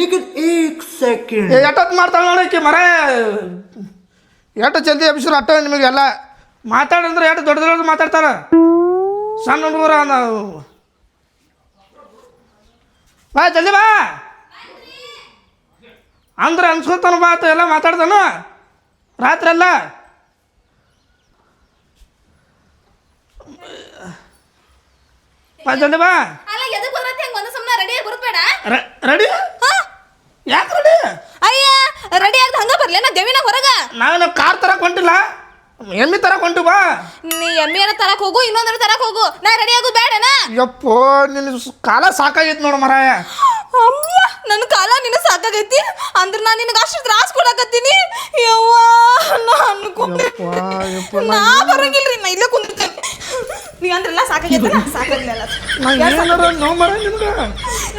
लेकिन एक सेकंड ಎಷ್ಟೊತ್ತು ಮಾಡ್ತಾಳೆ ನೋಡಕ್ಕೆ ಮರ ಎಷ್ಟು ಜಲ್ದಿ ಎಬ್ಸಿರು ಅಟ್ಟ ನಿಮಗೆಲ್ಲ ಮಾತಾಡಂದ್ರೆ ಎಷ್ಟು ದೊಡ್ಡ ದೊಡ್ಡ ಮಾತಾಡ್ತಾರ ಸಣ್ಣ ಹುಡುಗರ ನಾವು ಬಾ ಜಲ್ದಿ ಬಾ ಅಂದ್ರೆ ಅನ್ಸ್ಕೊತಾನ ಬಾ ಅಂತ ಎಲ್ಲ ಮಾತಾಡ್ತಾನ ರಾತ್ರಿ ಎಲ್ಲ ಬಾ ಜಲ್ದಿ ಬಾ ಅಲ್ಲ ಎದಕ್ಕೆ ಬರತ್ತೆ ಹಂಗ ಒಂದು ಸುಮ್ಮನೆ ರೆಡಿ ಆಗಿ ಬರುತ್ತಬೇಡ ರೆಡಿ ಯಾಕೆ ರೆಡಿ ಅಯ್ಯ ರೆಡಿ ಆಗಿ ಹಂಗ ಬರ್ಲೇನ ದೇವಿನ ಹೊರಗ ನಾನು ಕಾರ್ ತರಕ್ ಹೊಂಟಿಲ್ಲ ಎಮ್ಮಿ ತರಕ್ ಹೊಂಟು ಬಾ ನೀ ಎಮ್ಮೆನ ತರಕ್ ಹೋಗು ಇನ್ನೊಂದರ ತರಕ್ ಹೋಗು ನಾ ರೆಡಿ ಆಗು ಬೇಡನ ಯಪ್ಪೋ ನಿನ್ನ ಕಾಲ ಸಾಕಾಗೈತಿ ನೋಡು ಮರಾಯ ಅಮ್ಮ ನನ್ನ ಕಾಲ ನಿನ್ನ ಸಾಕಾಗೈತಿ ಅಂದ್ರೆ ನಾನು ನಿನಗೆ ಅಷ್ಟು ತ್ರಾಸ ಕೊಡಕತ್ತೀನಿ ಯವ್ವ ನಾ ಬರಂಗಿಲ್ರಿ ನಾ ಇಲ್ಲೇ ಕುಂದಿರ್ತೇನೆ ನೀ ಅಂದ್ರೆಲ್ಲ ಸಾಕಾಗೈತಲ್ಲ ಸಾಕಾಗಿಲ್ಲ ನೋ ಮರ ನಿಮ್ಗೆ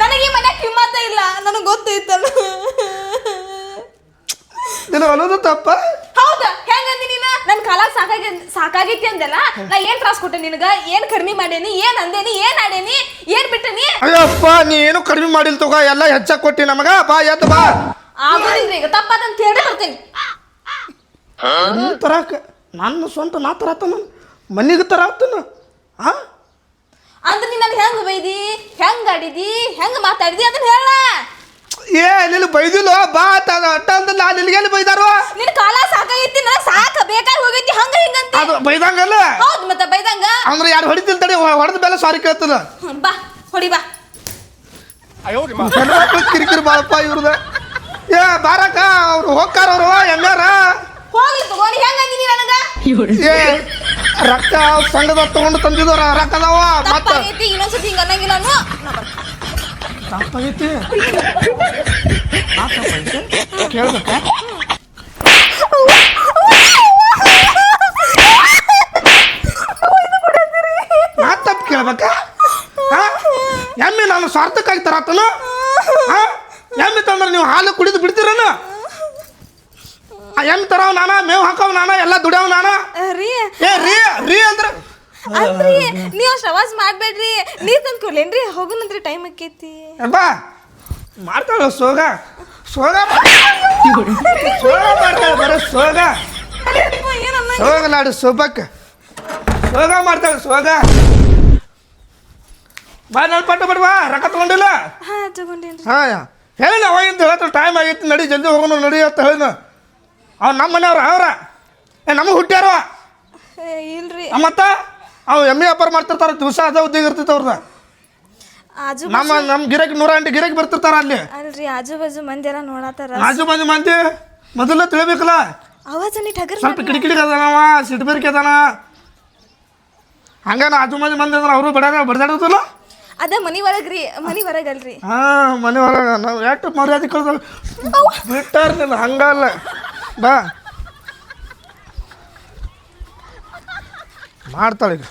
ನನಗೆ ಈ ಮನ್ಯಾಗ ಕಿಮ್ಮತ್ತ ಇಲ್ಲ ನನಗೆ ಗೊತ್ತೈತಲ್ಲ ನೀನು ಅನ್ನೋದು ತಪ್ಪ ಹೌದಾ ಹೆಂಗಂದಿ ನೀನು ನನ್ನ ಕಾಲ ಸಾಕಾಗೈತಿ ಅಂದಲ್ಲ ನಾ ಏನ್ ತ್ರಾಸ ಕೊಟ್ಟೆ ನಿನಗ ಏನ್ ಕಡಿಮೆ ಮಾಡೇನಿ ಏನ್ ಅಂದೇನಿ ಏನ್ ಆಡೇನಿ ಏನ್ ಬಿಟ್ಟನಿ ಅಯ್ಯಪ್ಪ ನೀ ಏನು ಕಡಿಮೆ ಮಾಡಿಲ್ ತಗೋ ಎಲ್ಲ ಹೆಚ್ಚಾಗಿ ಕೊಟ್ಟಿ ನಮಗ ಬಾ ಎದ್ದು ಬಾ ಆಗೋದಿಲ್ರಿ ಈಗ ತಪ್ಪಾದಂತ ಹೇಳಿ ಬರ್ತೀನಿ ತರಾಕ ನನ್ನ ಸ್ವಂತ ನಾ ತರತ್ತ ಮನಿಗೆ ತರಾತನ ಹಾ ಅಂದ್ರೆ ನೀ ನನ್ಗೆ ಹೆಂಗ್ ಬೈದಿ ಹೆಂಗ್ ಆಡಿದಿ ಹೆಂಗ್ ಮಾತಾಡಿದಿ ಅದನ್ನ ಹೇಳ ಏ ನಿನ್ನ ಬೈದಿಲ್ಲ ಬಾ ಅಟ್ಟ ಅಂತ ನಾನು ನಿನಗೆಲ್ಲಿ ಬೈದಾರೋ ನಿನ್ ಕಾಲ ಸಾಕಾಗೈತಿ ನನಗೆ ಸಾಕ ಬೇಕಾಗಿ ಹೋಗೈತಿ ಹಂಗ ಹಿಂಗಂತ ಅದು ಬೈದಂಗಲ್ಲ ಹೌದು ಮತ್ತೆ ಬೈದಂಗ ಅಂದ್ರೆ ಯಾರು ಹೊಡಿತಿಲ್ ತಡಿ ಹೊಡೆದ ಮೇಲೆ ಸಾರಿ ಕೇಳ್ತದ ಬಾ ಹೊಡಿ ಬಾ ಕಿರಿಕಿರಿ ಬಾಳಪ್ಪ ಇವ್ರದ ಏ ಬಾರಕ್ಕ ಅವ್ರು ಹೋಗ್ತಾರ ಅವರು ಎಮ್ಮ್ಯಾರ ಹೋಗ್ಲಿ ತಗೋನಿ ಹೆಂಗಂದಿನಿ ನನಗ ಏ ರೊಕ್ಕ ಸಂಘದ ತಗೊಂಡು ತಂದಿದವ್ರ ರೊಕ್ಕ ಅದಾವ ಮತ್ತ ತಪ್ಪಾಗೈತಿ ಇನ್ನೊಂದ್ಸತಿ ಹಿಂಗ ಅನ್ನಂಗಿಲ್ಲ ನಾ ಬರ್ತೀನಿ ತಪ್ಪಾಗೈತಿ ಕೇಳ್ಬೇಕ ನಾ ತಪ್ಪು ಕೇಳ್ಬೇಕ ಎಮ್ಮೆ ನಾನು ಸ್ವಾರ್ಥಕ್ಕಾಗಿ ತರತ್ತನು ಎಮ್ಮೆ ತಂದ್ರೆ ನೀವು ಹಾಲು ಕುಡಿದು ಬಿಡ್ತೀರನು ಎಮ್ಮೆ ತರವ್ ನಾನ ಮೇವು ಹಾಕವ್ ನಾನ ಎಲ್ಲ ದುಡ್ಯಾವ್ ನಾನ ರೀ ಏ ರೀ ರೀ ಅಂದ್ರೆ ಅಲ್ರಿ ನೀವು ಅಷ್ಟು ಅವಾಜ್ ಮಾಡ್ಬೇಡ್ರಿ ನೀರ್ ತಂದು ಕೊಡ್ಲೇನ್ರಿ ಹೋಗುನಂತ್ರಿ ಟೈಮ್ ಆಕೈತಿ ಬಾ ಮಾಡ್ತಾಳ ಸೋಗ ಸೋಗ ಸೋಗ ಮಾಡ್ತಾಳೆ ಬರೋ ಸೋಗ ಸೋಗ ನಾಡು ಸೋಬಕ್ಕ ಸೋಗ ಮಾಡ್ತಾಳೆ ಸೋಗ ಬಾ ನಾನು ಪಟ್ಟ ಬಿಡ್ವಾ ರೊಕ್ಕ ತಗೊಂಡಿಲ್ಲ ಹಾ ತಗೊಂಡೇನ್ರಿ ಹಾಂ ಹೇಳಿ ಅವಾಗಿಂದ ಹೇಳ್ತಾಳೆ ಟೈಮ್ ಆಗೈತಿ ನಡಿ ಜಲ್ದಿ ಹೋಗೋಣ ನಡಿ ಅಂತ ಹೇಳಿನ ಅವ್ನು ನಮ್ಮ ಮನೆಯವ್ರ ಅವ್ರ ಏ ನಮಗೆ ಹುಟ್ಟ್ಯಾರ ಇಲ್ರಿ ಮತ್ತ ಅವು ಎಮ್ಮೆ ವ್ಯಾಪಾರ ಮಾಡ್ತಿರ್ತಾರೆ ದಿವಸ ಅದ ಉದ್ಯೋಗ ಇರ್ತೈತೆ ಅವ್ರನ್ನ ಆಜು ನಮ್ಮ ಗಿರಾಕಿ 108 ಗಿರಾಕಿ ಬರ್ತಿರ್ತಾರ ಅಲ್ಲಿ ಅಲ್ರಿ ಆಜು ಬಾಜು ಮಂದಿ ಎಲ್ಲ ನೋಡತ್ತಾರ ಆಜು ಬಾಜು ಮಂದಿ ಮೊದಲ ತಿಳಿಬೇಕಲ್ಲ ಅವಾಜ್ ನೀ ಠಗರ್ ಸ್ವಲ್ಪ ಕಿಡಿಕಿಡಿಗೆ ಅದಾನವ ಸಿಟ್ಬೇರಿಕೆ ಅದಾನ ಹಂಗಾನ ಆಜು ಬಾಜು ಮಂದಿ ಅಂದ್ರೆ ಅವರು ಬಡದಾಡೋದಿಲ್ಲ ಅದ ಮನಿ ಒಳಗ್ರಿ ಮನಿ ಹೊರಗಲ್ರಿ ಹಾಂ ಮನೆ ಒಳಗೆ ನಾವು ಎಷ್ಟು ಮರ್ಯಾದೆ ಕಳ್ದ ಬಿಟ್ಟಾರ ನೀನು ಹಂಗಲ್ಲ ಬಾ ಮಾಡ್ತಾಳೆ ಈಗ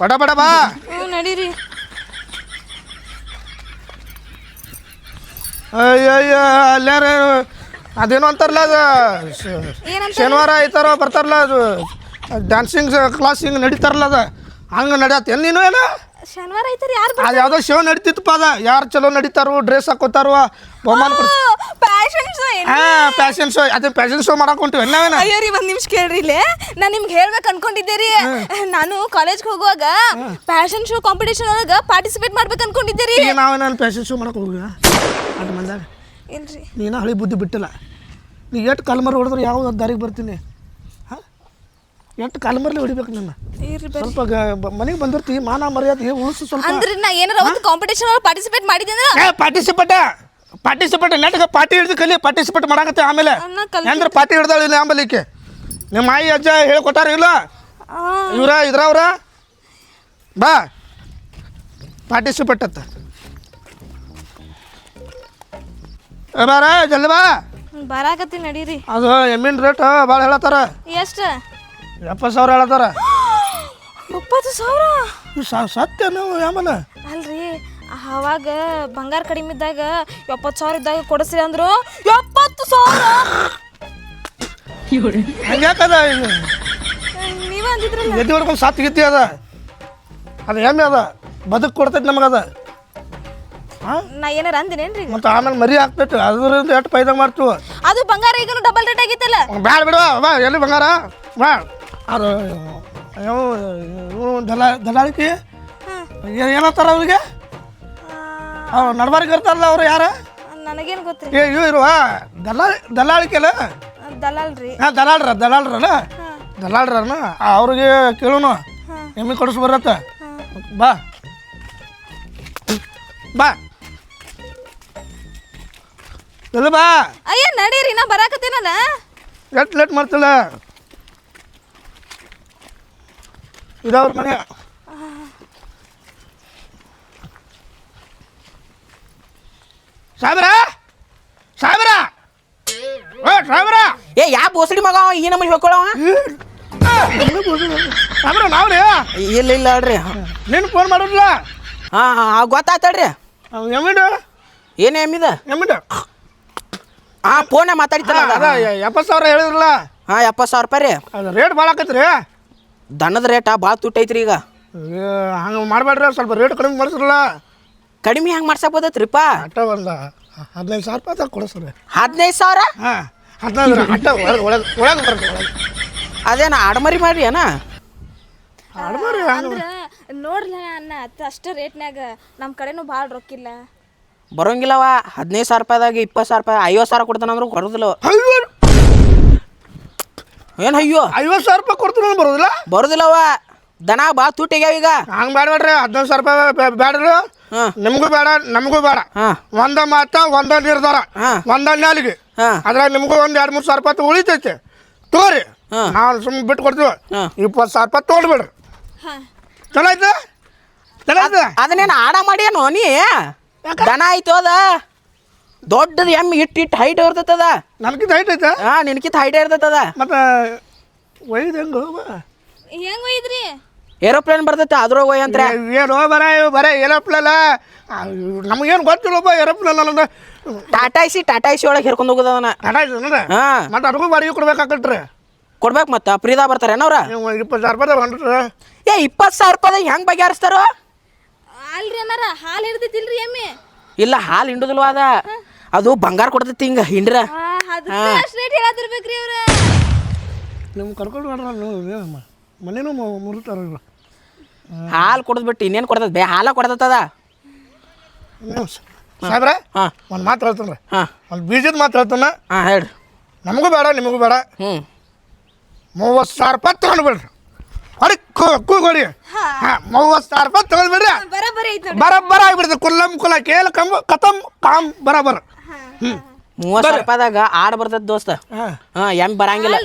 ಬಡ ಬಡ ಬಾ ನಡೀರಿ ಅಯ್ಯಯ್ಯ ಅಲ್ಲಾರ ಅದೇನೋ ಅಂತಾರಲ್ಲ ಅದು ಶನಿವಾರ ಐತಾರ ಬರ್ತಾರಲ್ಲ ಅದು ಡ್ಯಾನ್ಸಿಂಗ್ ಕ್ಲಾಸ್ ಹಿಂಗೆ ನಡೀತಾರಲ್ಲ ಅದು ಹಂಗೆ ನಡ್ಯಾತ ನೀನು ಏನು ಶನಿವಾರ ಐತರಿ ಯಾರು ಅದು ಯಾವುದೋ ಶೋ ನಡೀತಿತ್ತಪ್ಪ ಅದ ಯಾರು ಚಲೋ ನಡೀತಾರೋ ಡ್ರೆಸ್ ಹಾಕೋತಾರೋ ಬಹುಮಾನ ಫ್ಯಾಷನ್ ಶೋ ಹಾಂ ಫ್ಯಾಷನ್ ಶೋ ಅದೇ ಫ್ಯಾಷನ್ ಶೋ ಮಾಡಕ್ಕೆ ಹೊಂಟಿವಿ ನಾವೇನ ಅಯ್ಯೋ ರೀ ಒಂದು ನಿಮಿಷ ಕೇಳ್ರಿ ಇಲ್ಲೇ ನಾನು ನಿಮ್ಗೆ ಹೇಳ್ಬೇಕು ಅನ್ಕೊಂಡಿದ್ದೆ ರೀ ನಾನು ಕಾಲೇಜ್ಗೆ ಹೋಗುವಾಗ ಫ್ಯಾಷನ್ ಶೋ ಕಾಂಪಿಟೇಷನ್ ಒಳಗೆ ಪಾರ್ಟಿಸಿಪೇಟ್ ಮಾಡ್ಬೇಕು ಅನ್ಕೊಂಡಿದ್ದೆ ರೀ ಈಗ ನಾವೇನು ಫ್ಯಾಷನ್ ಶೋ ಮಾಡಕ್ಕೆ ಹೋಗುವ ಅದು ಮಂದಾಗ ಇಲ್ರಿ ನೀನು ಹಳಿ ಬುದ್ಧಿ ಬಿಟ್ಟಿಲ್ಲ ನೀ ಎಷ್ಟು ಕಾಲ್ಮರ್ ಹೊಡೆದ್ರೆ ಯಾವ ದಾರಿಗೆ ಬರ್ತೀನಿ ಹಾಂ ಎಷ್ಟು ಕಾಲ್ಮರ್ಲಿ ಹೊಡಿಬೇಕು ನನ್ನ ಸ್ವಲ್ಪ ಮನೆಗೆ ಬಂದಿರ್ತಿ ಮಾನ ಮರ್ಯಾದೆ ಉಳಿಸು ಸ್ವಲ್ಪ ಅಂದ್ರೆ ನಾ ಏನಾರ ಒಂದು ಕಾಂಪಿಟೇಷನ್ ಒಳಗೆ ಪಾರ್ಟಿಸಿಪೇಟ್ ಮಾಡಿದ್ದೆ ಅಂದ್ರೆ ಪಾರ್ಟಿಸಿಪೇಟ್ ನೆಟ್ಗೆ ಪಾರ್ಟಿ ಹಿಡಿದು ಕಲಿ ಪಾರ್ಟಿಸಿಪೇಟ್ ಮಾಡಾಕತ್ತೆ ಆಮೇಲೆ ಅಂದ್ರೆ ಪಾರ್ಟಿ ಹಿಡ್ದಾಳ ಇಲ್ಲ ಆಂಬಲಿಕ್ಕೆ ನಿಮ್ಮ ಮಾಯಿ ಅಜ್ಜ ಹೇಳ್ಕೊಟ್ಟಾರ ಇಲ್ಲ ಇದ್ರವ್ರ ಬಾ ಪಾರ್ಟಿಸಿಪೇಟ್ ಅಂತ ಬಾರ ಜಲ್ದಿ ಬಾ ಬರಾಕತ್ತಿ ನಡೀರಿ ಅದು ಎಮ್ಮಿನ ರೇಟ್ ಭಾಳ ಹೇಳತ್ತಾರ ಎಷ್ಟು 70,000 ಹೇಳತ್ತಾರ 70,000 ಸತ್ಯ ನೀವು ಆಮೇಲೆ ಅಲ್ರಿ ಅವಾಗ ಬಂಗಾರ ಕಡಿಮೆ ಇದ್ದಾಗ 70,000 ಇದ್ದಾಗ ಕೊಡಿಸ್ರಿ ಅಂದ್ರು 70,000 ಹಂಗ್ಯಾಕದ ನೀವ ಅಂದಿದ್ರಲ್ಲ ಎದ್ದು ಹೊಡ್ಕೊಂಡು ಸಾತ್ ಗಿತ್ತಿ ಅದ ಅದು ಎಮ್ಮೆ ಅದ ಬದುಕು ಕೊಡ್ತೈತಿ ನಮಗದ ನಾ ಏನಾರ ಅಂದಿನೇನ್ರಿ ಈಗ? ಮತ್ತು ಆಮೇಲೆ ಮರಿ ಆಗ್ತೈತಿ ಅದರಿಂದ ಎಷ್ಟು ಫೈದಾ ಮಾಡ್ತೀವಿ. ಅದು ಬಂಗಾರ ಈಗನು ಡಬಲ್ ರೇಟ್ ಆಗೈತಲ್ಲ. ಬ್ಯಾಡ ಬಿಡು ಬಾ ಎಲ್ಲಿ ಬಂಗಾರ ಬಾ ಅದು ದಲಾಳಿಕೆ ಏನಂತಾರ ಅವ್ರಿಗೆ ಅವ್ರು ನಡ್ಬಾರ್ಗೆ ಇರ್ತಾರಲ್ಲ ಅವ್ರು ಯಾರ ನನಗೇನು ಗೊತ್ತ್ರಿ? ಇವು ಇರುವ ದಲಾಳಿಕೆಲ್ಲ ದಲಾಲ್ರಿ. ಹಾಂ ದಲಾಳ್ರಲ್ಲ ದಲಾಳ್ರನ್ನ ಅವ್ರಿಗೆ ಕೇಳೋನು ಎಮ್ಮೆ ಕೊಡಿಸ್ ಬರತ್ತ ಬಾ ಬಾ ಎಲ್ಲ ಬಾ. ಅಯ್ಯ ನಡೀರಿ ನಾ ಬರಾಕತ್ತೇನಲ್ಲ. ಎಷ್ಟು ಲೇಟ್ ಮಾಡ್ತಿಲ್ಲ ಇದವ್ರ ಮನೆ. ಸಾಹೇಬ್ರ ಸಾಹೇಬ್ರ ಸಾಹೇಬ್ರ ಏ ಯಾ ಬೋಸಡಿ ಮಗ ಈ ನಮ್ಮಲ್ಲಿ ಹೇಳ್ಕೊಳವ ಸಾಹೇಬ್ರ ನಾವ್ರಿ ಇಲ್ಲ ಇಲ್ಲ ಅಲ್ರಿ ನೀನು ಫೋನ್ ಮಾಡಿದ್ಲ ಹಾಂ ಗೊತ್ತಾಯ್ತಲ್ರಿ ಎಮ್ಮಿಡು ಏನೇ ಎಮ್ಮಿದ ಎಮ್ಮಿಡು ಹಾಂ ಫೋನೇ ಮಾತಾಡ್ತಾರ ಅದ 70,000 ಹೇಳಿದ್ರಲ್ಲ. ಹಾಂ 70,000 ರೂಪಾಯಿ ರೀ. ಅದು ರೇಟ್ ಭಾಳ ಆಕೈತ್ರಿ. ದನದ ರೇಟ ಭಾಳ ತುಟ್ಟೈತ್ರಿ ಈಗ. ಹಂಗೆ ಮಾಡಬೇಡ್ರಿ ಸ್ವಲ್ಪ ರೇಟ್ ಕಡಿಮೆ ಮಾಡಿಸ್ರಲ್ಲ. ಕಡಿಮೆ ಹೆಂಗೆ ಮಾಡ್ಸಕ್ ಬದತ್ರಿಪ್ಪ? ಅಟ್ಟ ಒಂದು 15,000 ರೂಪಾಯಿ ತಗ ಕೊಡಿಸ್ರಿ. 15,000? ಹಾಂ 15 ಅಟ್ಟ ಒಳಗೆ ಒಳಗೆ ಒಳಗೆ ಬರ್ತದೆ ಒಳಗೆ. ಅದೇನ ಆಡಮರಿ ಮಾಡ್ರಿ ಅಣ್ಣ ಆಡ್ಬಾರ್ರಿ ಅಂದ್ರ ನೋಡ್ಲ ಅನ್ನ ಅಷ್ಟು ರೇಟ್ನ್ಯಾಗ ನಮ್ಮ ಕಡೆನೂ ಭಾಳ ರೊಕ್ಕಿಲ್ಲ. ಬರೋಂಗಿಲ್ಲವ 15,000 ರೂಪಾಯಿದಾಗ 20,000 ರೂಪಾಯಿ 50,000 ಕೊಡ್ತಾನಂದ್ರು ಕೊಡೋದಿಲ್ಲ. ಏನು ಅಯ್ಯೋ 50,000 ರೂಪಾಯಿ ಕೊಡ್ತೀನಿ ಬರೋದಿಲ್ಲ ಬರೋದಿಲ್ಲವ. ದನ ಭಾಳ ತುಟ್ಟಿಗ್ಯಾವ ಈಗ. ಹಂಗೆ ಬೇಡಬೇಡ್ರಿ 15,000 ರೂಪಾಯಿ ಬೇಡ್ರಿ. ನಿಮಗೂ ಬೇಡ ನಮಗೂ ಬೇಡ. ಒಂದ ಮಾತ ಒಂದ ನಿರ್ಧಾರ ಒಂದ ನಾಲಿಗೆ. ಅದ್ರಾಗ ನಿಮಗೂ ಒಂದು 2-3 ಸಾವಿರ ರೂಪಾಯಿ ಉಳಿತೈತೆ ತಗೋರಿ. ನಾವು ಸುಮ್ಮನೆ ಬಿಟ್ಟು ಕೊಡ್ತೀವಿ. 20,000 ರೂಪಾಯಿ ತೊಗೊಂಡ್ಬಿಡ್ರಿ. ಚಲೋ ಆಯ್ತು ಚಲೋ ಆಯ್ತು. ಅದನ್ನೇನು ಆಡ ಮಾಡ್ಯಾನು ನೀ? ದನ ಆಯ್ತು ಅದ ದೊಡ್ಡದು ಎಮ್ಮೆ ಇಟ್ಟು ಹೈಟ್ ಇರ್ತದ. ನನಗಿಂತ ಹೈಟ್ ಐತೆ. ಹಾಂ ನಿನಕಿಂತ ಹೈಟ್ ಇರ್ತದ. ಮತ್ತು ಒಯ್ದು ಹೆಂಗೆ ಹೆಂಗ್ ಒಯ್ದ್ರಿ? ಏರೋಪ್ಲೇನ್ ಬರ್ತೈತೆ ಅದ್ರಾಗ ಒಯ್ ಅಂತ. ಏನು ಬರೇ ಏರೋಪ್ಲೇನ ನಮಗೇನು ಗೊತ್ತಿಲ್ಲಪ್ಪ ಏರೋಪ್ಲೇನ್ ಅಲ್ಲ. ಟಾಟಾ ಐಸಿ ಒಳಗೆ ಹೇರ್ಕೊಂಡು ಹೋಗೋದ ಅದನ್ನ. ಹಾಂ ಮತ್ತು ಅದಕ್ಕೂ ಬಾಡಿಗೆ ಕೊಡ್ಬೇಕಾಗತ್ರಿ. ಕೊಡ್ಬೇಕು ಮತ್ತೆ ಫ್ರೀದಾಗ ಬರ್ತಾರೆ ಏನವ್ರ? 20,000 ರೂಪಾಯಿ ಹೊಂಟ್ರಿ. 20,000 ರೂಪಾಯಿದಾಗ ಹೆಂಗೆ ಬಗೆಹರಿಸ್ತಾರೋ? ಅಲ್ರಿ ಅನ್ನಾರ ಹಾಲು ಹಿಡ್ದೈತಿಲ್ರಿ ಎಮ್ಮೆ? ಇಲ್ಲ ಹಾಲು ಹಿಂಡುದಿಲ್ವ ಅದು ಬಂಗಾರ ಕೊಡ್ತೈತಿ ಹಿಂಗೆ ಹಿಂಡ್ರ. ಅಷ್ಟು ರೇಟ್ ಹೇಳತ್ತಿರ್ಬೇಕ್ರಿ ಅವ್ರ. ನಿಮ್ಗೆ ಕರ್ಕೊಂಡು ಮನೇನು ಮುರುತಾರ. ಹಾಲು ಕೊಡದ್ ಬಿಟ್ಟು ಇನ್ನೇನು ಕೊಡ್ತದ? ಹಾಲ ಕೊಡ್ತದ. ಸಾಹೇಬ್ರ ಹಾಂ ಒಂದು ಮಾತು ಹೇಳ್ತಾನೆ. ಹಾಂ ಒಂದು ಬೀಜದ ಮಾತು ಹೇಳ್ತಾನೆ. ಹಾಂ ಹೇಳ್ರಿ. ನಮಗೂ ಬೇಡ ನಿಮಗೂ ಬೇಡ. 30,000 ರೂಪಾಯಿ ತೊಗೊಂಡ್ಬಿಡ್ರಿ. ಹೊರಗೆ ಕೂಗೊಡಿ. ಹಾಂ 30,000 ರೂಪಾಯಿ ತೊಗೊಂಡ್ಬಿಡ್ರಿ. ಬರಬರಿ ಐತಿ ಬರಬ್ಬರ ಆಗ್ಬಿಡ್ತದೆ. ಕುಲ್ಲಂ ಕುಲ ಕೇಳ ಕಂಬ ಕತಮ್ ಕಾಮ್ ಬರಬರ. 30,000 ರೂಪಾಯಿದಾಗ ಆಡ್ ಬರ್ತದ ದೋಸ್ತ. ಹಾಂ ಎಮ್ಮೆ ಬರಂಗಿಲ್ಲ.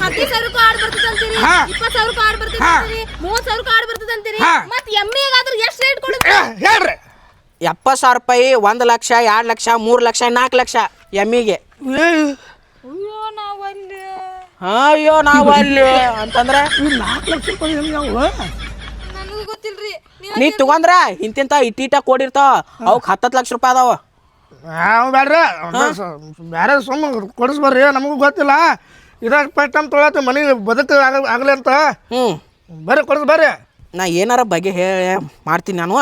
15,000 ಆಡ್ ಬರ್ತದ ಅಂತೀರಿ, 20,000 ಆಡ್ ಬರ್ತದ ಅಂತೀರಿ, 30,000 ಆಡ್ ಬರ್ತದ ಅಂತೀರಿ. ಮತ್ತೆ ಎಮ್ಮೆಗಾದ್ರೂ ಎಷ್ಟು ರೇಟ್ ಕೊಡುತ್ತೆ ಹೇಳ್ರಿ? 70,000 ರೂಪಾಯಿ 1 ಲಕ್ಷ 2 ಲಕ್ಷ 3 ಲಕ್ಷ 4 ಲಕ್ಷ ಎಮ್ಮಿಗೆ. ಅಯ್ಯೋ ನಾವಲ್ಲಿ ಅಯ್ಯೋ ನಾವು ಅಲ್ಲಿ ಅಂತಂದ್ರೆ 4 ಲಕ್ಷ ರೂಪಾಯಿ ಹೆಂಗೆ? ನನಗೂ ಗೊತ್ತಿಲ್ರಿ. ನೀ ತಗೊಂಡ್ರ ಇಂತಿಂತ ಇಟ್ಟಿಟ ಕೊಡಿರ್ತಾವ ಅವಕ್ಕೆ 10 ಲಕ್ಷ ರೂಪಾಯಿ ಅದಾವ. ನಾವು ಬೇಡ್ರಿ ಬೇರೆ ಸುಮ್ಮ ಕೊಡಿಸ್ಬರ್ರಿ. ನಮಗೂ ಗೊತ್ತಿಲ್ಲ. ಇದಾಗ ಫಸ್ಟ್ ಟೈಮ್ ತೊಗೊಳತ್ತೆ ಮನೆಗೆ ಬದುಕು ಆಗಲಿ ಅಂತ. ಬರ್ರಿ ಕೊಡಿಸ್ ಬರ್ರಿ. ನಾ ಏನಾರ ಬಗೆ ಹೇಳಿ ಮಾಡ್ತೀನಿ ನಾನು.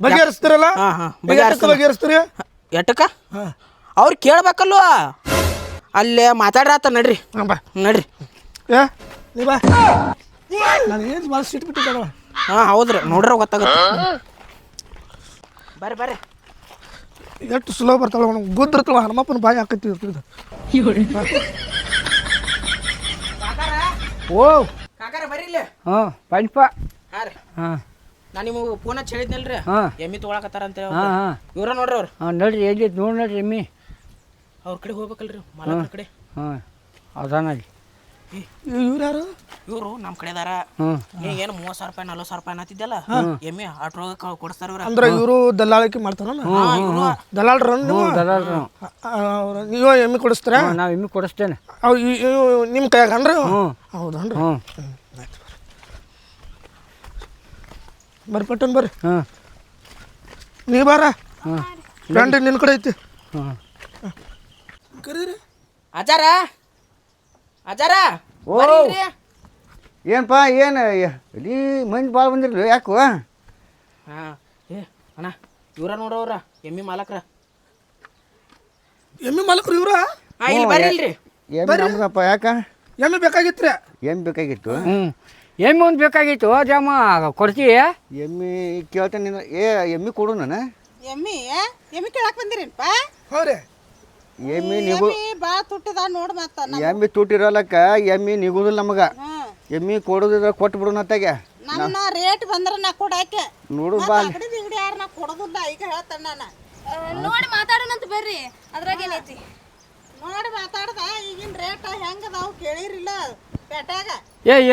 ಬಗೆಹರಿಸ್ತೀರಲ್ಲ? ಹಾಂ ಹಾಂ ಬಗೆಹರಿಸ್ತೀರಿ. ಎಟ್ಟಕ್ಕ ಅವ್ರು ಕೇಳ್ಬೇಕಲ್ವ? ಅಲ್ಲೇ ಮಾತಾಡ್ರಾತ ನಡ್ರಿ. ಹಾಂ ಬಾ ನಡ್ರಿ. ನೀ ಬಾ. ನಾನು ಏನು ಭಾಳ ಸಿಟ್ಟು ಬಿಟ್ಟಿದ್ದಾವ. ಹಾಂ ಹೌದ್ರಿ ನೋಡ್ರ ಗೊತ್ತಾಗುತ್ತೆ. ಬರ್ರಿ ಬರ್ರಿ. ಎಷ್ಟು ಸ್ಲೋ ಬರ್ತಾಳ ಗುದ್ದಿರ್ತಾವ. ಹನುಮಪ್ಪನ ಬಾಯಿ ಹಾಕತ್ತಿ ಇರ್ತದ. ಓ ಕಾಕಾರ ಬರ್ರಿ ಇಲ್ಲಿ. ಹಾಂ ಪಂಚಪ್ಪ. ಹಾಂ ರೀ. ಹಾಂ ನಾನು ನಿಮಗೆ ಫೋನ್ ಹಚ್ಚಿ ಹೇಳಿದ್ನಲ್ರಿ ಎಮ್ಮಿ ತೊಗೊಳಕತ್ತಾರ ಅಂತ. ಹಾಂ ಹಾಂ ಇವ್ರ ನೋಡ್ರಿ ಅವ್ರು. ಹಾಂ ನೋಡ್ರಿ ಎಲ್ಲಿ ನೋಡಿ ನೋಡ್ರಿ ಎಮ್ಮಿ ಅವ್ರ ಕಡೆ ಹೋಗ್ಬೇಕಲ್ರಿ ಮಾಲಕರ ಕಡೆ. ಹಾಂ ಅದಾನಲ್ಲಿ ಇವ್ರು ಯಾರು? ಇವರು ನಮ್ಮ ಕಡೆದಾರ. ನೀ ಏನು 30,000 ರೂಪಾಯಿ 40,000 ರೂಪಾಯಿ ಅನ್ನತ್ತಿದ್ದಲ್ಲ ಎಮ್ಮೆ ಆಟ್ರೊಳಗೆ ಕೊಡಿಸ್ತಾರ ಇವ್ರ. ಅಂದ್ರೆ ಇವರು ದಲ್ಲಾಳಿಕೆ ಮಾಡ್ತಾರಲ್ಲ ದಲ್ಲಾಳ್ರ ನೀವು? ದಲ್ಲಾಳ್ರು ನೀವು ಎಮ್ಮೆ ಕೊಡಿಸ್ತೀರ? ನಾವು ಎಮ್ಮಿ ಕೊಡಿಸ್ತೇನೆ. ಅವು ನಿಮ್ಮ ಕೈಯಾಗ ಅನ್ರಿ? ಹೌದನ್ರಿ. ಹ್ಞೂ ಬರ್ರಿ ಪಟ್ಟನ್ ಬರ್ರಿ. ಹಾಂ ನೀ ಬಾರ. ಹಾಂ ಫ್ರೆಂಡ್ ನಿನ್ನ ಕಡೆ ಐತಿ. ಹಾಂ ಕರೀರಿ. ಅಜಾರ ಅಜಾರ ಓ ಏನಪ್ಪ ಏನು ಇಲ್ಲಿ ಮಂದಿ ಭಾಳ ಬಂದಿರಲಿ ಯಾಕೋ? ಹಾಂ ಏ ಅಣ್ಣ ಇವ್ರ ನೋಡವ್ರ ಎಮ್ಮಿ ಮಾಲಕ್ರ ಎಮ್ಮಿ ಮಾಲಕರು ಇವ್ರ ಇಲ್ಲಿ ಬರ್ರಿ ಇಲ್ರಿ ಎಮ್ಮೆ ನಮ್ದಪ್ಪ ಯಾಕ ಎಮ್ಮಿ ಬೇಕಾಗಿತ್ರಿ ಎಮ್ಮೆ ಬೇಕಾಗಿತ್ತು ಎಮ್ಮೆ ಒಂದು ಬೇಕಾಗಿತ್ತು ಜಮ್ಮ ಕೊಡ್ತಿ ಎಮ್ಮೆ ಕೇಳ್ತೇನೆ ನಿನ್ನ ಎಮ್ಮೆ ಕೊಡು ನಾನು ಎಮ್ಮಿ ಕೇಳಕ್ ಬಂದಿರೇನಪ್ಪ ಹೌದ್ರಿ ಎಮ್ಮೆ ನಿಗು ಭಾಳ ತುಟ್ಟಿದ ನೋಡ್ ಮತ್ತ ಎಮ್ಮೆ ತುಟ್ಟಿರಲಕ್ಕ ಎಮ್ಮೆ ನಿಗುದಿಲ್ಲ ನಮಗ ಎಮ್ಮಿ ಕೊಡೋದಿದ್ರ ಕೊಟ್ಟು ಬಿಡು ನತ್ತಾಗ ನನ್ನ ರೇಟ್ ಬಂದ್ರ ನಾ ಕೊಡಾಕೆ ನೋಡು ಬಾ ಅಂಗಡಿ ದಿಂಗಡಿ ಯಾರು ನಾ ಕೊಡೋದಿಲ್ಲ ಈಗ ಹೇಳ್ತಾನ ನಾನು ನೋಡಿ ಮಾತಾಡೋಣಂತ ಬರ್ರಿ ಅದ್ರಾಗ ಏನೈತಿ ನೋಡಿ ಮಾತಾಡ್ದ ಈಗಿನ ರೇಟ್ ಹೆಂಗದಾವು ಕೇಳಿರಿಲ್ಲ ಪೇಟ್ಯಾಗ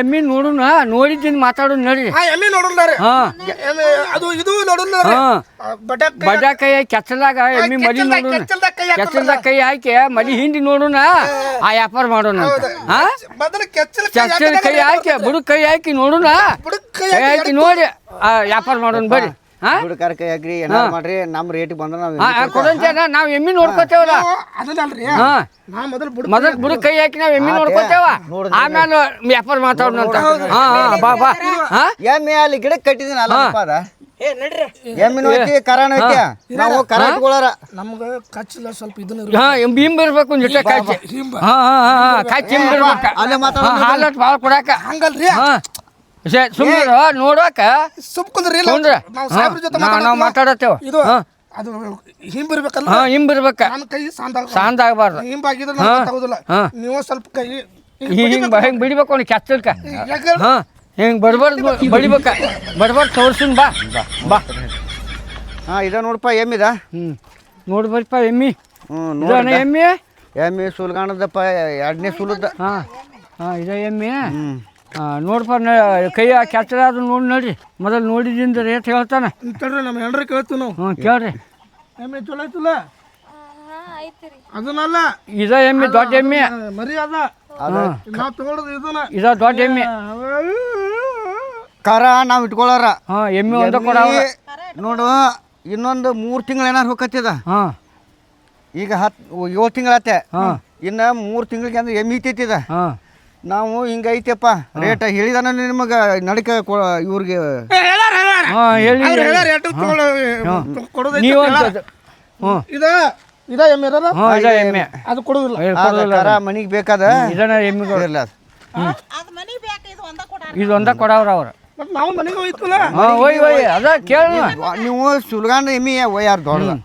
ಎಮ್ಮಿ ನೋಡುನ ನೋಡಿದ್ದೀನಿ ಮಾತಾಡು ನಡ್ರಿ ಹಾ ಎಮ್ಮಿ ನೋಡಲ್ಲ ರೀ ಹಾ ಎಮ್ಮಿ ಅದು ಇದು ನೋಡಲ್ಲ ರೀ ಬಟಾಕ್ ಬಟಾಕೈ ಕೆಚ್ಚಲಾಗ ಎಮ್ಮಿ ಮಡಿ ನೋಡುನ ಕೆಚ್ಚಲ್ದಾಗ ಕೈ ಹಾಕಿ ಮಡಿ ಹಿಂಡಿ ನೋಡುನ ಆ ವ್ಯಾಪಾರ ಮಾಡೋಣ ಹಾ ಮೊದಲು ಕೆಚ್ಚಲ ಕೆಚ್ಚಲ ಕೈ ಹಾಕಿ ಬುಡಕ್ ಕೈ ಹಾಕಿ ನೋಡುನ ಕೈ ಹಾಕಿ ನೋಡಿ ಆ ವ್ಯಾಪಾರ ಮಾಡೋಣ ಬರ್ರಿ ಹಾ ಹುಡುಗಾರ ಕೈ ಹಾಕ್ರಿ ಏನಾರು ಮಾಡ್ರಿ ನಮ್ಮ ರೇಟ್ ಬಂದ್ರ ನಾವು ಕೊಡಂತೇನ ನಾವ್ ಎಮ್ಮಿ ನೋಡ್ಕೋತೇವಲ್ಲ ಅದಲ್ಲಲ್ರಿ ಹಾ ನಾ ಮೊದಲು ಬಿಡು ಮೊದಲ್ ಬುಡಕ್ ಕೈ ಹಾಕಿ ನಾವ್ ಎಮ್ಮಿ ನೋಡ್ಕೋತೇವ ಆಮೇಲೆ ವ್ಯಾಪಾರ ಮಾತಾಡೋಣಂತ ಹಾ ಹಾ ಬಾ ಬಾ ಹಾ ಎಮ್ಮೆ ಅಲ್ಲಿ ಗಿಡಕ್ಕೆ ಕಟ್ಟಿದಿನ ಅಲ್ಲಪ್ಪ ಅದ ಏ ನಡ್ರಿ ಎಮ್ಮಿನೂ ಐತಿ ಕರಾನು ಐತಿ ನಾವು ಕರ ಇಟ್ಕೊಳ್ಳಾರ ನಮ್ಗೆ ಕಚ್ಚಲ ಸ್ವಲ್ಪ ಇದನ್ನ ಹಾ ಹಿಂಬ್ ಇರ್ಬೇಕು ಒಂದ್ ಜೊತೆ ಕಾಚಿ ಹಾ ಹಾ ಹಾ ಕಾಚಿ ಹಿಂಬ್ ಇರ್ಬೇಕ ಹಾಲಟ್ ಭಾಳ ಕೊಡಾಕ ಹಂಗಲ್ರಿ ಹಾ ಸುಮ್ಮನೆ ನೋಡಾಕ ಸುಮ್ ಕುಂದ್ರಿ ಕುಂದ್ರ ನಾವು ಸಾಹೇಬ್ರ ಜೊತೆ ನಾವು ಮಾತಾಡತ್ತೇವ ಇದು ಅದು ಹಿಂಬಿರ್ಬೇಕಲ್ಲ ಹಾ ಹಿಂಬಿರ್ಬೇಕ ನನ್ನ ಕೈ ಸಾಂದಾಗ ಸಾಂದ್ ಆಗಬಾರ್ದು ಹಿಂಬಾಗಿದ್ರೆ ನಾನು ಗೊತ್ತಾಗೋದಿಲ್ಲ ನೀವು ಸ್ವಲ್ಪ ಕೈ ಹಿಂಗ್ ಬಿಡಿಬೇಕು ಅವ್ನು ಕೆಚ್ಚಲ್ಕ ಹಾ ಹಿಂಗ್ ಬಡಬಾರ್ದು ಬಡಬಾರ್ದು ತೋರ್ಸಿನ್ ಬಾ ಬಾ ಹಾ ಇದ ನೋಡಪ್ಪ ಎಮ್ಮಿದ ನೋಡಿ ಬರ್ಪ ಎಮ್ಮಿ ನೋಡಿ ಎಮ್ಮಿ ಎಮ್ಮಿ ಸುಲ್ಗಾಣದಪ್ಪ ಎರಡನೇ ಸುಲದ ಹಾ ಹಾ ಇದ ಎಮ್ಮಿ ನೋಡ್ಪ ಕೈ ಕೆಚ್ಚಲಾದ್ರು ನೋಡಿ ನೋಡ್ರಿ ಮೊದಲು ನೋಡಿದಿಂದ ರೇಟ್ ಹೇಳ್ತಾನೆ ತಡ್ರಿ ನಮ್ಮ ಹೆಂಡ್ರಿ ಕೇಳ್ತೀವಿ ನಾವು ಹ್ಞೂ ಕೇಳ್ರಿ ಎಮ್ಮೆ ಚಲೋ ಐತಿಲ್ಲ ಅದನ್ನಲ್ಲ ಇದ ಎಮ್ಮಿ ದೊಡ್ಡ ಎಮ್ಮಿ ಮರಿ ಅದ ನಾವು ತಗೊಳ್ಳೋದು ಇದನ್ನ ಇದ ದೊಡ್ಡ ಎಮ್ಮಿ ಕರ ನಾವು ಇಟ್ಕೊಳ್ಳಾರ ಹಾ ಎಮ್ಮಿ ಒಂದ ಕೊಡವ ನೋಡು ಇನ್ನೊಂದು 3 ತಿಂಗಳು ಏನಾರು ಹೋಗತ್ತಿದ ಹಾ ಈಗ 7 ತಿಂಗಳಾತೆ ಇನ್ನ 3 ತಿಂಗಳಿಗೆ ಅಂದ್ರೆ ಎಮ್ಮಿ ಐತಿದ ಹಾ ನಾವು ಹಿಂಗ ಐತೆಪ್ಪ ರೇಟ್ ಹೇಳಿದಾನ ನಿಮಗೆ ನಡಕ ಇವ್ರಿಗೆ ಹಾ ಹೇಳಿ ಕೊಡೋದೈತಿ ನೀವು ಹ್ಞೂ ಇದ ಎಮ್ಮೆ ಇರಲ್ಲ ಹ್ಞೂ ಇದ ಎಮ್ಮೆ ಅದು ಕೊಡೋದಿಲ್ಲ ಕರ ಮನಿಗೆ ಬೇಕಾದ ಇದನ್ನ ಎಮ್ಮಿಗಳು ಇರಲ್ಲ ಅದು ಮನಿ ಬೇಕು ಇದು ಒಂದ ಕೊಡ ಇದು ಒಂದ ಕೊಡವ್ರ ಅವ್ರು ಮತ್ತೆ ನಾವು ಮನೆಗೆ ಹೋಯ್ತಲ್ಲ ಹಾಂ ಒಯ್ ಅದ ಕೇಳಿ ನೀವು ಸುಲ್ಗಾಂಡ ಎಮ್ಮಿ ಒಯ್ಯಾರ ದೊಡ್ಡದ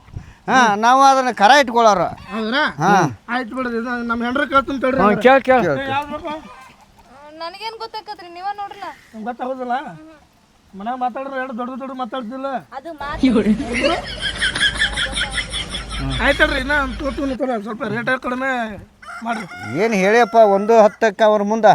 ಹಾ ನಾವು ಅದನ್ನ ಕರ ಇಟ್ಕೊಳ್ಳಾರ ಹೌದ್ರಾ ಆಯ್ತು ಬಿಡ್ರಿ ನಮ್ಮ ಹೆಂಡ್ರಿ ಕೇಳ್ತೀನಿ ತಡ್ರಿ ಹ್ಞೂ ಕೇಳಿ ನನಗೇನ್ ಗೊತ್ತಾಕತ್ರಿ ನೀವ ನೋಡ್ರಲ್ಲ ಗೊತ್ತಾಗೋದಿಲ್ಲ ಮನ್ಯಾಗ ಮಾತಾಡ್ರಿ ಎರಡು ದೊಡ್ಡ ಮಾತಾಡ್ತಿಲ್ಲ ಅದು ಮಾತು ಆಯ್ತಲ್ರಿ ಇನ್ನ ತೋರ್ತೀನಿ ಸ್ವಲ್ಪ ರೇಟ್ ಕಡಿಮೆ ಮಾಡ್ರಿ ಏನು ಹೇಳಿಯಪ್ಪ 1:10 ಅವ್ರ ಮುಂದೆ